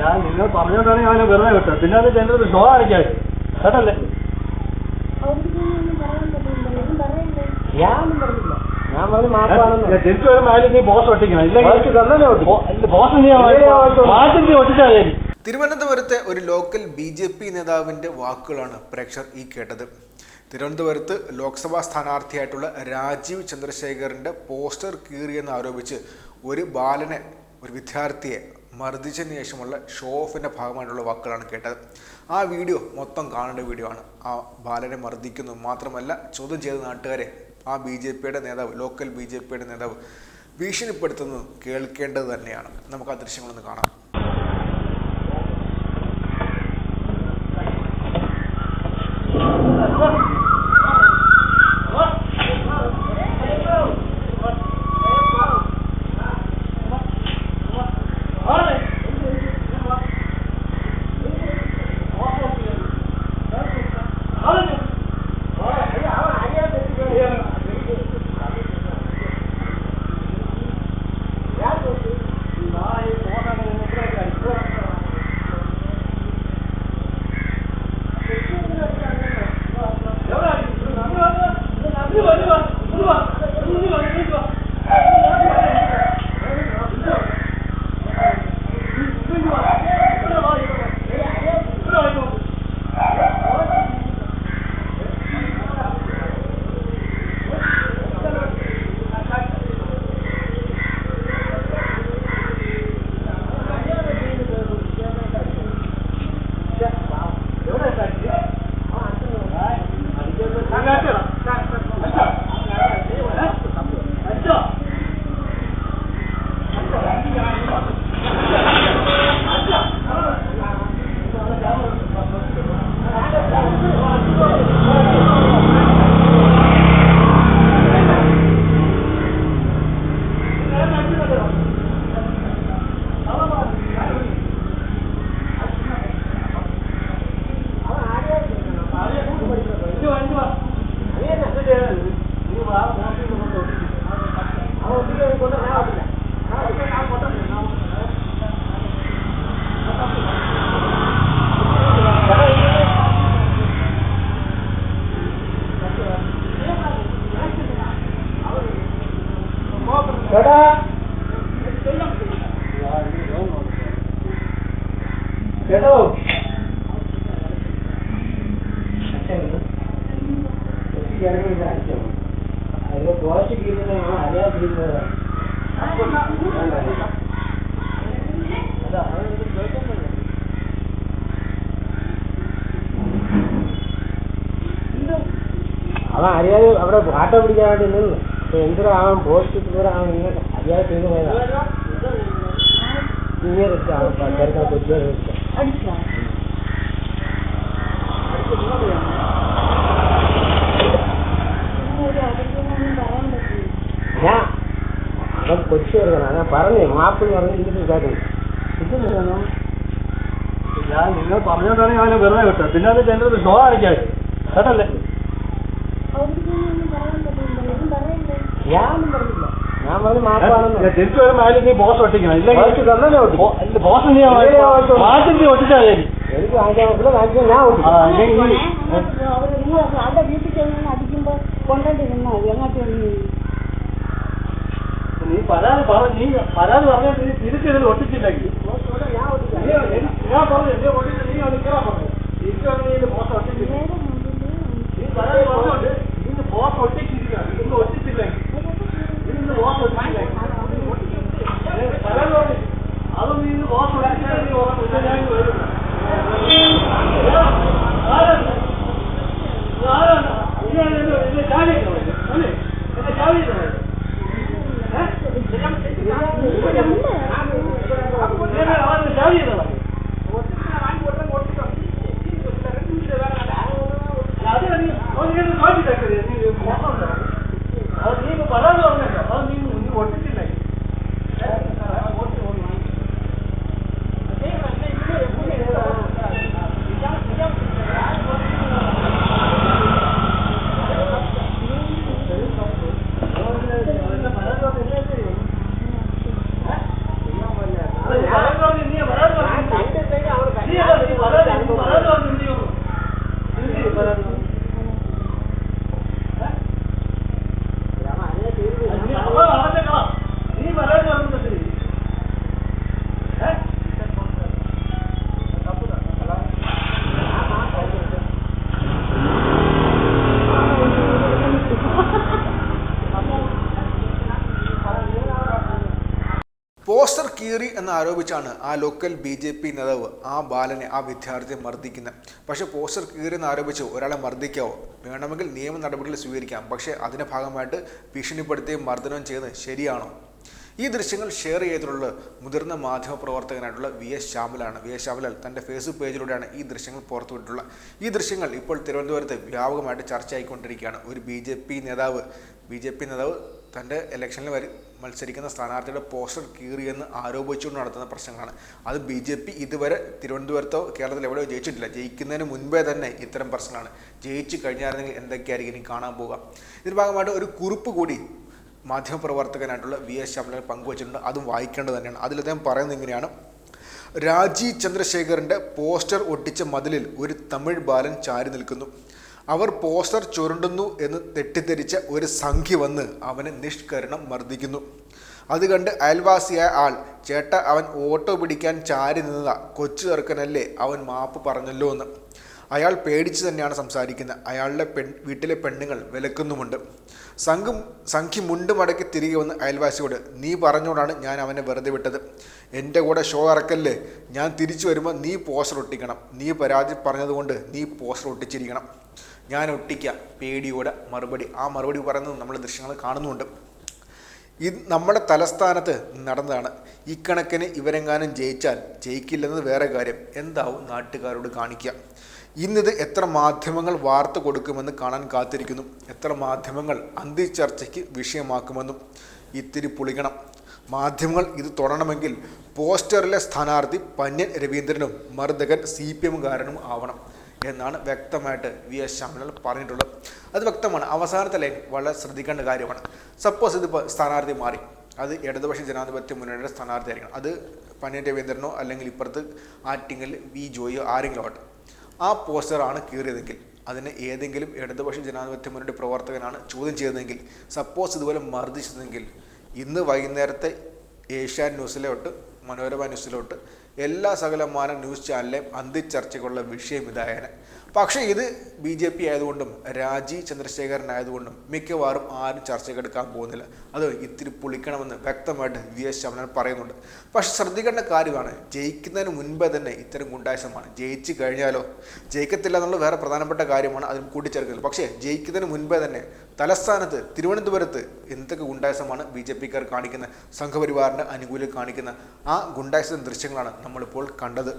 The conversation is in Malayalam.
ഞാൻ നിങ്ങൾ പറഞ്ഞോണ്ടാണെങ്കിൽ അവനെ വെറുതെ വിട്ടത്. പിന്നെ അത് എൻ്റെ ഒരു ഷോ കാണിക്കാൻ കേട്ടല്ലേ? തിരിച്ചു വരുമ്പോൾ അതിൽ നീ ബോസ് ഒട്ടിക്കണം. തിരുവനന്തപുരത്തെ ഒരു ലോക്കൽ BJP നേതാവിൻ്റെ വാക്കുകളാണ് പ്രേക്ഷകർ ഈ കേട്ടത്. തിരുവനന്തപുരത്ത് ലോക്സഭാ സ്ഥാനാർത്ഥിയായിട്ടുള്ള രാജീവ് ചന്ദ്രശേഖറിൻ്റെ പോസ്റ്റർ കീറിയെന്ന് ആരോപിച്ച് ഒരു ബാലനെ, ഒരു വിദ്യാർത്ഥിയെ മർദ്ദിച്ചതിന് ശേഷമുള്ള ഷോ ഓഫിൻ്റെ ഭാഗമായിട്ടുള്ള വാക്കുകളാണ് കേട്ടത്. ആ വീഡിയോ മൊത്തം കാണേണ്ട വീഡിയോ ആണ്. ആ ബാലനെ മർദ്ദിക്കുന്നു മാത്രമല്ല, ചോദ്യം ചെയ്ത നാട്ടുകാരെ ആ BJPയുടെ നേതാവ്, ലോക്കൽ BJPയുടെ നേതാവ് ഭീഷണിപ്പെടുത്തുന്നത് കേൾക്കേണ്ടത് തന്നെയാണ്. നമുക്ക് ആ ദൃശ്യങ്ങളൊന്ന് കാണാം. അവൻ അറിയാതെ അവിടെ ആട്ടം പിടിക്കാൻ വേണ്ടി നിന്ന് എന്തിനാ അവൻ പോസ്റ്റ് ഇങ്ങനെ അറിയാതെ ചെയ്തു പോയതാ. ഇങ്ങനെ ഞാൻ അവൻ കൊച്ചു വരുന്ന ഞാൻ പറഞ്ഞേ മാപ്പിൾ പറഞ്ഞ് ഇങ്ങനെ കാര്യം ഇതൊന്നും ഞാൻ നിങ്ങൾ പറഞ്ഞോണ്ടാണെങ്കിൽ അവനെ വെറുതെ വിട്ടത്. പിന്നെ അത് എൻ്റെ ഒരു ഷോ കാണിക്കാൻ കേട്ടല്ലേ? ഞാനൊന്നും പറഞ്ഞില്ല. ഞാൻ പറഞ്ഞ് മാപ്പാണെന്ന്. തിരിച്ചു വരുമ്പോൾ അതിൽ നീ ബോസ് ഒട്ടിക്കണം. ബോസ് മാറ്റി ഒട്ടിച്ചാൽ മതി. എനിക്ക് വാങ്ങിക്കാൻ പറ്റില്ല. വാങ്ങിക്കാൻ ഞാൻ അടിക്കുമ്പോ കൊണ്ടിരുന്നോ എങ്ങോട്ട് നീ പരാതി പറഞ്ഞിട്ട് നീ തിരിച്ചതിൽ ഒട്ടിച്ചില്ലെങ്കിൽ ഞാൻ പറഞ്ഞു നീ ഒട്ടിച്ച് നീ അത് കയറാൻ പറഞ്ഞു. തിരിച്ചു വന്നതിൽ ബോസ് ഒട്ടിച്ചില്ല. നീ പരാതി പറഞ്ഞോണ്ട് ഇതിന് ബോസ് ഒട്ടിച്ചിരിക്കുക. ഇതൊന്നും ഒട്ടിച്ചില്ലെങ്കിൽ ഇതിന് ബോസ് ഒട്ടിച്ചില്ലെങ്കിൽ പരാതി പറഞ്ഞു അതൊന്നും ഇതിന് ബോസ് ഒട്ടിച്ചാൽ നീ ഞാൻ വരും. എന്നാരോപിച്ചാണ് ആ ലോക്കൽ BJP നേതാവ് ആ ബാലനെ ആ വിദ്യാർത്ഥിയെ മർദ്ദിക്കുന്നത്. പക്ഷേ പോസ്റ്റർ കീറിയെന്ന് ആരോപിച്ച് ഒരാളെ മർദ്ദിക്കാവോ? വേണമെങ്കിൽ നിയമ നടപടികൾ സ്വീകരിക്കാം. പക്ഷേ അതിൻ്റെ ഭാഗമായിട്ട് ഭീഷണിപ്പെടുത്തുകയും മർദ്ദനവും ചെയ്യുന്നത് ശരിയാണോ? ഈ ദൃശ്യങ്ങൾ ഷെയർ ചെയ്തിട്ടുള്ള മുതിർന്ന മാധ്യമപ്രവർത്തകനായിട്ടുള്ള VS ശ്യാമലാണ്. VS ശ്യാമലാൽ തൻ്റെ ഫേസ്ബുക്ക് പേജിലൂടെയാണ് ഈ ദൃശ്യങ്ങൾ പുറത്തുവിട്ടിട്ടുള്ളത്. ഈ ദൃശ്യങ്ങൾ ഇപ്പോൾ തിരുവനന്തപുരത്ത് വ്യാപകമായിട്ട് ചർച്ചയായിക്കൊണ്ടിരിക്കുകയാണ്. ഒരു BJP നേതാവ് തൻ്റെ ഇലക്ഷനിൽ മത്സരിക്കുന്ന സ്ഥാനാർത്ഥിയുടെ പോസ്റ്റർ കീറിയെന്ന് ആരോപിച്ചുകൊണ്ട് നടത്തുന്ന പ്രശ്നങ്ങളാണ്. അത് BJP ഇതുവരെ തിരുവനന്തപുരത്തോ കേരളത്തിൽ എവിടെയോ ജയിച്ചിട്ടില്ല. ജയിക്കുന്നതിന് മുൻപേ തന്നെ ഇത്തരം പ്രശ്നങ്ങളാണ്. ജയിച്ചു കഴിഞ്ഞായിരുന്നെങ്കിൽ എന്തൊക്കെയായിരിക്കും ഇനി കാണാൻ പോകുക. ഇതിൻ്റെ ഭാഗമായിട്ട് ഒരു കുറിപ്പ് കൂടി മാധ്യമപ്രവർത്തകനായിട്ടുള്ള VS ശ്യാമലാൽ പങ്കുവച്ചിട്ടുണ്ട്. അതും വായിക്കേണ്ടത് തന്നെയാണ്. അതിലദ്ദേഹം പറയുന്നത് ഇങ്ങനെയാണ്: രാജീവ് ചന്ദ്രശേഖറിൻ്റെ പോസ്റ്റർ ഒട്ടിച്ച മതിലിൽ ഒരു തമിഴ് ബാലൻ ചാരി നിൽക്കുന്നു. അവർ പോസ്റ്റർ ചുരുണ്ടുന്നു എന്ന് തെറ്റിദ്ധരിച്ച ഒരു സംഖ്യ വന്ന് അവനെ നിഷ്കരണം മർദ്ദിക്കുന്നു. അത് കണ്ട് അയൽവാസിയായ ആൾ, ചേട്ടാ അവൻ ഓട്ടോ പിടിക്കാൻ ചാരി നിന്നതാ, കൊച്ചു ചെറുക്കനല്ലേ, അവൻ മാപ്പ് പറഞ്ഞല്ലോ എന്ന്. അയാൾ പേടിച്ച് തന്നെയാണ് സംസാരിക്കുന്നത്. അയാളുടെ വീട്ടിലെ പെണ്ണുങ്ങൾ വിലക്കുന്നുമുണ്ട്. സംഖ്യ മുണ്ട് മടക്കി തിരികെ വന്ന് അയൽവാസിയോട്, നീ പറഞ്ഞോടാണ് ഞാൻ അവനെ വെറുതെ വിട്ടത്. എൻ്റെ കൂടെ ഷോ ഇറക്കല്ലേ, ഞാൻ തിരിച്ചു വരുമ്പോൾ നീ പോസ്റ്റർ ഒട്ടിക്കണം. നീ പരാതി പറഞ്ഞതുകൊണ്ട് നീ പോസ്റ്റർ ഒട്ടിച്ചിരിക്കണം. ഞാൻ ഒട്ടിക്കാം, പേടിയോടെ മറുപടി. ആ മറുപടി പറയുന്നത് നമ്മൾ ദൃശ്യങ്ങൾ കാണുന്നുണ്ട്. ഇത് നമ്മുടെ തലസ്ഥാനത്ത് നടന്നതാണ്. ഇക്കണക്കിന് ഇവരെങ്ങാനും ജയിച്ചാൽ, ജയിക്കില്ലെന്നത് വേറെ കാര്യം, എന്താവും നാട്ടുകാരോട് കാണിക്കുക. ഇന്നിത് എത്ര മാധ്യമങ്ങൾ വാർത്ത കൊടുക്കുമെന്ന് കാണാൻ കാത്തിരിക്കുന്നു. എത്ര മാധ്യമങ്ങൾ അന്തിച്ചർച്ചയ്ക്ക് വിഷയമാക്കുമെന്നും ഇത്തിരി പുളിക്കണം. മാധ്യമങ്ങൾ ഇത് തുടരണമെങ്കിൽ പോസ്റ്ററിലെ സ്ഥാനാർത്ഥി പന്ന്യൻ രവീന്ദ്രനും മർദ്ദകൻ CPM-കാരനും ആവണം എന്നാണ് വ്യക്തമായിട്ട് VS ശ്യാമലാൽ പറഞ്ഞിട്ടുള്ളത്. അത് വ്യക്തമാണ്. അവസാനത്തെ ലൈൻ വളരെ ശ്രദ്ധിക്കേണ്ട കാര്യമാണ്. സപ്പോസ് ഇതിപ്പോൾ സ്ഥാനാർത്ഥി മാറി, അത് ഇടതുപക്ഷ ജനാധിപത്യ മുന്നണിയുടെ സ്ഥാനാർത്ഥി ആയിരിക്കണം. അത് പന്ന്യൻ രവീന്ദ്രനോ അല്ലെങ്കിൽ ഇപ്പുറത്ത് ആറ്റിങ്ങൽ V ജോയിയോ ആരെങ്കിലും ആവട്ടെ. ആ പോസ്റ്ററാണ് കീറിയതെങ്കിൽ, അതിന് ഏതെങ്കിലും ഇടതുപക്ഷ ജനാധിപത്യ മുന്നണിയുടെ പ്രവർത്തകനാണ് ചോദ്യം ചെയ്തതെങ്കിൽ, സപ്പോസ് ഇതുപോലെ മർദ്ദിച്ചതെങ്കിൽ, ഇന്ന് വൈകുന്നേരത്തെ ഏഷ്യാനെറ്റ് ന്യൂസിലോട്ട്, മനോരമ ന്യൂസിലോട്ട്, എല്ലാ സകലമാന ന്യൂസ് ചാനലിലെയും അന്തിച്ചർച്ചയ്ക്കുള്ള വിഷയം ഇതായേനെ. പക്ഷേ ഇത് BJP ആയതുകൊണ്ടും രാജീവ് ചന്ദ്രശേഖരനായതുകൊണ്ടും മിക്കവാറും ആരും ചർച്ചയ്ക്കെടുക്കാൻ പോകുന്നില്ല. അത് ഇത്തിരി പുളിക്കണമെന്ന് വ്യക്തമായിട്ട് VS ശ്യാമലാൽ പറയുന്നുണ്ട്. പക്ഷെ ശ്രദ്ധിക്കേണ്ട കാര്യമാണ്, ജയിക്കുന്നതിന് മുൻപേ തന്നെ ഇത്തരം ഗുണ്ടായിസമാണ്. ജയിച്ചു കഴിഞ്ഞാലോ, ജയിക്കത്തില്ല എന്നുള്ളത് വേറെ പ്രധാനപ്പെട്ട കാര്യമാണ്, അതിന് കൂട്ടിച്ചേർക്കുന്നത്. പക്ഷേ ജയിക്കുന്നതിന് മുൻപേ തന്നെ തലസ്ഥാനത്ത് തിരുവനന്തപുരത്ത് എന്തൊക്കെ ഗുണ്ടായിസമാണ് BJP-ക്കാർ കാണിക്കുന്ന, സംഘപരിവാറിൻ്റെ അനുകൂലികൾ കാണിക്കുന്ന ആ ഗുണ്ടായിസം ദൃശ്യങ്ങളാണ് നമ്മളിപ്പോൾ കണ്ടത്.